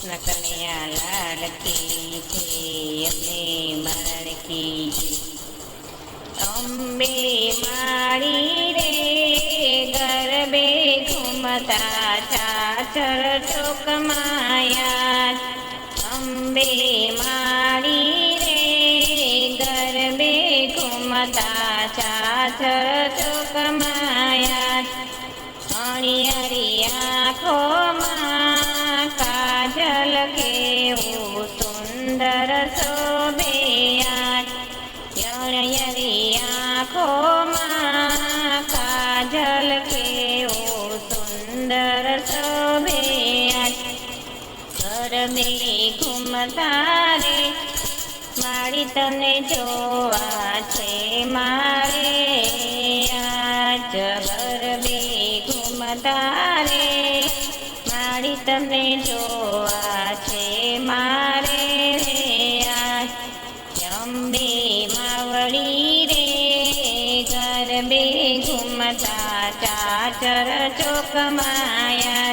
કૃષ્ણ કનૈયા લાલ કી જય, અંબે મારણ કી જય. અંબે માળી રે ગરબે ઘૂમતા ચાચર ચોકમાયા. અંબે માળી રે ગરબે ઘૂમતા ચાચર ચોકમાયા. અણિયારી આંખોમાં કાજલ કેવું સુંદર શોભે. અણિયારી આંખોમાં કાજલ કેવું સુંદર શોભે. ગરબે ઘૂમતા રે મારી તને જોવા છે મારે. આજ ગરબે ઘૂમતા રે મારી તમને જોવા છે મારે. અંબે માવડી રે ગરબે ઘૂમતા ચાચર ચોકમાયા.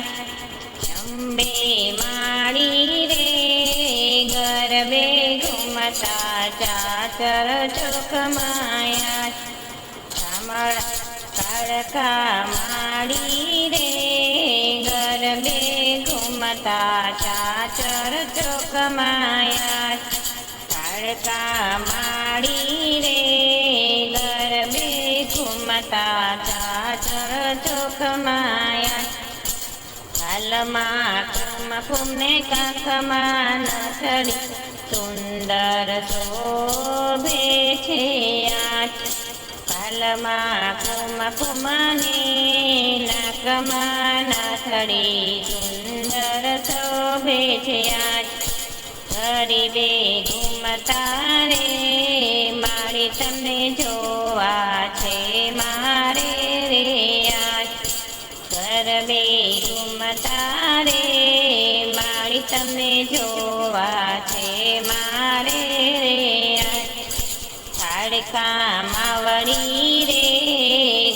અંબે માળી રે ગરબે ઘૂમતા ચાચર ચોકમાયા. કાળકા માળી રે ગરબે ઘૂમતા ચાચર ચોકમાયા. કાળકા માળી રે ગરબે ઘૂમતા ચાચર ચોકમાયા. કાલમાં કુમકુમને કાંખમાં નથડી સુંદર શોભે છે. કાલમાં કુમકુમને નાકમાં નથડી સુંદર શોભે છે. ગરબે ઘૂમતા રે મારી તમને જોવા છે મારે રે. ગરબે ઘૂમતા રે મારી તમને જોવા છે મારે રે. કાળકા માવડી રે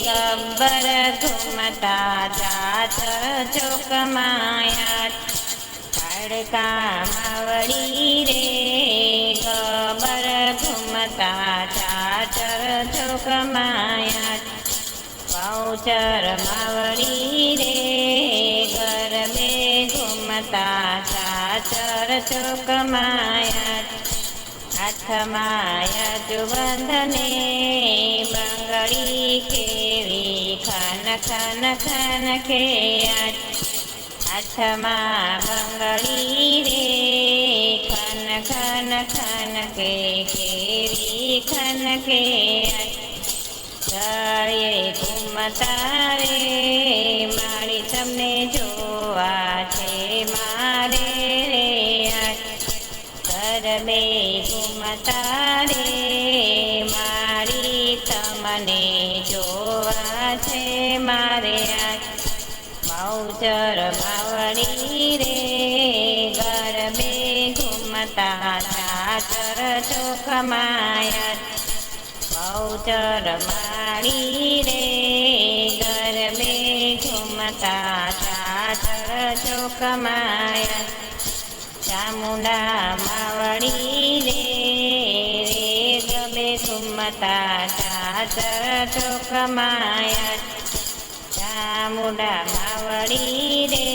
ગબ્બર ઘૂમતા ચાચર ચોકમાયા. કાળકા માવડી રે ગબ્બર ઘૂમતા ચાચર ચોકમાયા. પૌચર માવડી રે ગરબે ઘૂમતા ચાચર ચોકમાયા. હાથમાં યજુવંદને બંગડી કેવી ખન ખન ખન કે. હાથમાં બંગડી રે ખન ખન ખન કે કેવી ખન કે. ગળે ઘૂમતા રે મારી તમને જોવા છે મારે રે. ગરબે ઘૂમતા રે મારી તમને જોવા છે મારે. મૌજર માવડી રે ગરબે ઘૂમતા ચાચર ચોકમાયા. મૌજર માળી રે ગરબે ઘૂમતા ચાચર ચોકમાયા. ચામુંડા માવડી રે ગરબે ઘૂમતા ચાચર ચોકમાયા. ચામુંડા માવડી રે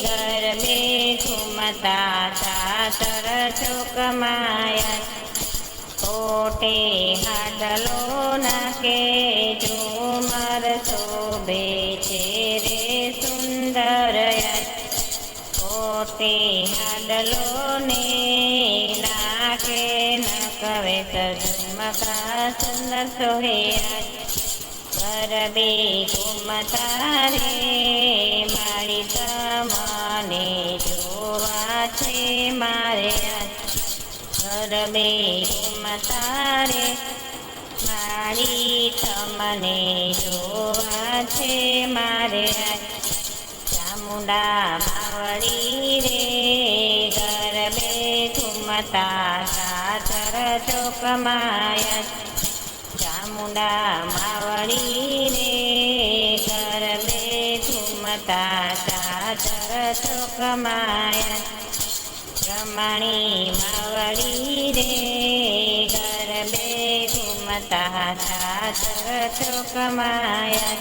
ગરબે ઘૂમતા ચાચર ચોકમાયા. કોટે હાડલો નાકે ઝુમર શોભે છે રે સુંદર. કોટે હાડલો ને નાકે નકવે ઝુમકા સુંદર સોહે. ગરબે ઘૂમતા રે મારી તમને જોવા છે મારે. ગરબે ઘૂમતા રે મારી તમને જોવા છે મારે. ચામુંડા માવડી રે ગરબે ઘૂમતા ચાચર ચોકમાયા. ચામુંડા માવડી રે ગરબે ઘૂમતા ચાચર ચોકમાયા રમણી માવડી રે ગરબે ઘૂમતા ચાચર ચોકમાયા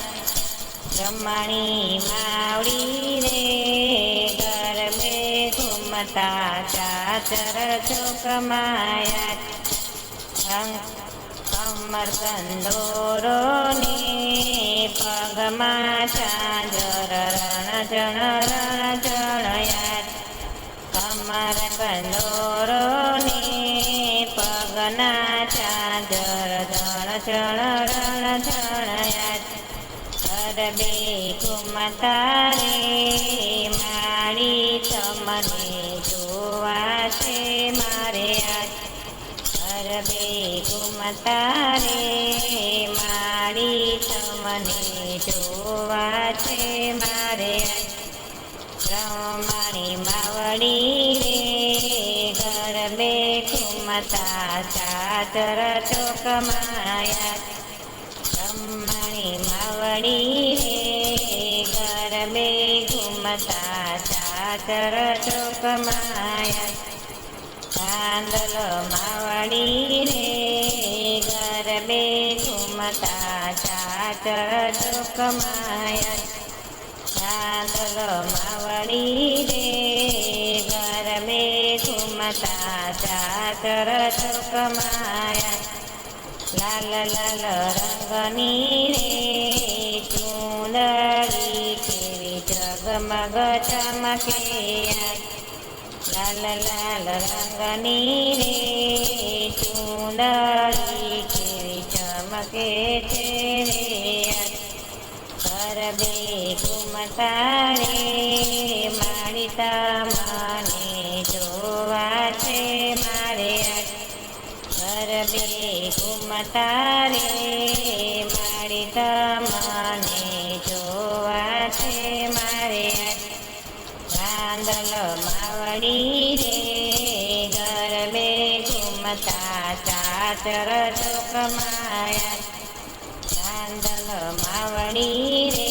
રમણી માવડી રે ગરબે ઘૂમતા ચાચર ચોકમાયા કમર કંદોરો ને પગમાં ચાંદર રણ ચણયા કમર કંદોરો ને પગના ચાંદર રણ ચણયા ગરબે ઘૂમતા રે મારી તમને જોવા છે મારે ગરબે ઘૂમતા રે મારી તમને જોવા છે મારે રમણી માવડી રે ગરબે ઘૂમતા ચાચર ચોકમાયા રમણી માવડી રે ગરબે ઘૂમતા ચાચર ચોકમાયા ચાંદલો માવડી રે ગરબે ઘૂમતા ચાચર ચોકમાયા ચાંદલો માવડી રે ગરબે ઘૂમતા ચાચર ચોકમાયા લાલ લાલ રંગની રે ચૂંદડી કેવી જગમગ ચમકે લાલ લાલ રંગની રે ચૂંદડી કેવી ચમકે છે રે ગરબે ઘૂમતા રે મારી તમને જોવા છે મારે ગરબે ઘૂમતા રે મારી તમને જોવા છે મારે ચાંદલો માવડી રે ગરબે ઘૂમતા ચાચર ચોકમાયા ચાંદલો માવડી રે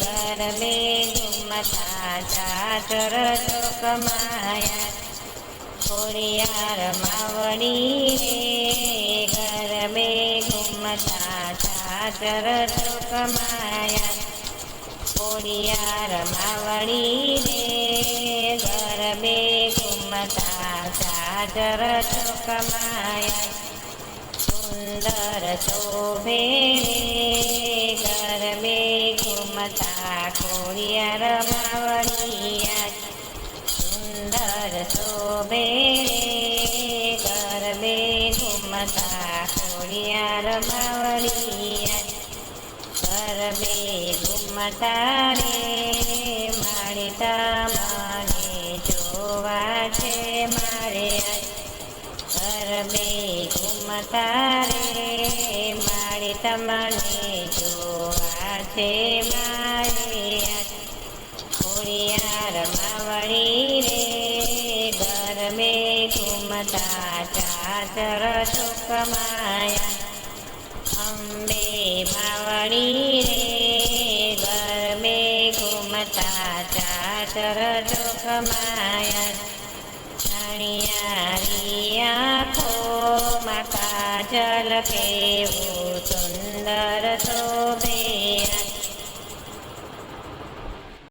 ગરબે ઘૂમતા ચાચર ચોકમાયા ખોડિયાર માવડી રે ગરબે ઘૂમતા ચાચર ચોકમાયા ખોડિયાર માવડી રે ગરબે ઘૂમતા ચાચર ચોકમાયા સુંદર શોભે રે ગરબે ઘૂમતા ખોડિયાર માવડિયા સુંદર શોભે રે ગરબે ઘૂમતા ખોડિયાર માવડિયા ગરબે ઘૂમતા રે મારી તમને જોવા છે મારે ગરબે ઘૂમતા રે મારી તમને જોવા છે મારે ખોડિયાર માવડી રે ગરબે ઘૂમતા ચાચર ચોકમાયા અંબે માવડી રે ગરબે ઘૂમતા ચાચર ચોકમાયા અણિયારી આંખોમાં કાજલ કેવું સુંદર શોભે